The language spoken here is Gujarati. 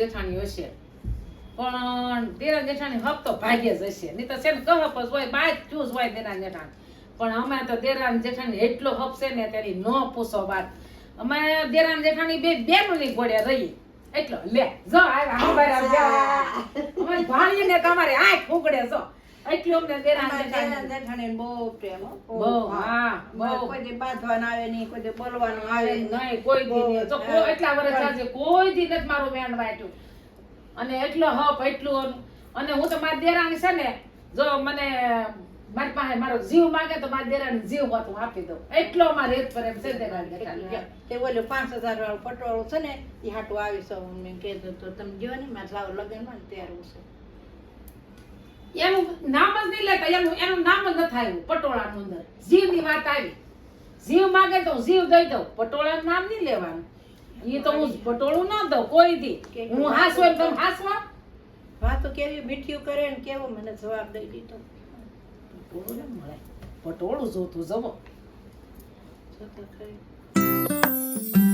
જેઠાણી હશે, પણ દેરાણી જેઠાણી હક તો ભાગ્ય જ હશે. નહીં તો છે ને કહપ જ હોય, બાય ચૂઝ હોય દેરાણી જેઠાણી. પણ અમે તો દેરાણી જેઠાણી એટલો હપ છે ને તેની ન પૂછો વાત. અમે દેરાણી જેઠાણી બે બેનોની ઘોડે રહી એટલો લે જો અમે ભાણીએ ને તમારે આંખ ઉગડે જો એટલું અમને દેરાણી જેઠાણી બહુ પ્રેમ બહુ હા બહુ કોઈ દી બાંધવાનું આવે નહીં, કોઈ દી બોલવાનું આવે નહીં, કોઈ દી નહીં. જો કોઈ એટલા વર્ષ આજે કોઈ દી નથી મારું વેણ વાટ્યું. અને એટલો હપ એટલું. અને હું તો મારી દેરાણી છે ને જો મને મારી પાસે મારો જીવ માંગે તો મારી દેરાણી જીવ હોત હું આપી દઉં. એટલો મારે રેત પર એમ છે દેરાણી. તે ઓલું 5000 વાળું પટોળું છે ને એ હાટું આવી સૌ મેં કીધું તો તમે જો ને મારે લાવ લગ્નમાં ને ત્યારે છે એનું નામ જ નહીં લેતા, એનું નામ જ નથી આવ્યું પટોળાનું અંદર. જીવની વાત આવી, જીવ માંગે તો જીવ દઈ દઉં, પટોળાનું નામ નહીં લેવાનું. એ તો હું પટોળું ન દઉં કોઈ દી. હું હાસવો એમ તમે હાસવા વાતો કેવી મીઠિયું કરે ને કેવો મને જવાબ દઈ દીધો. પટોળું ન મળે, પટોળું જોતું જવો જો તો ખરી.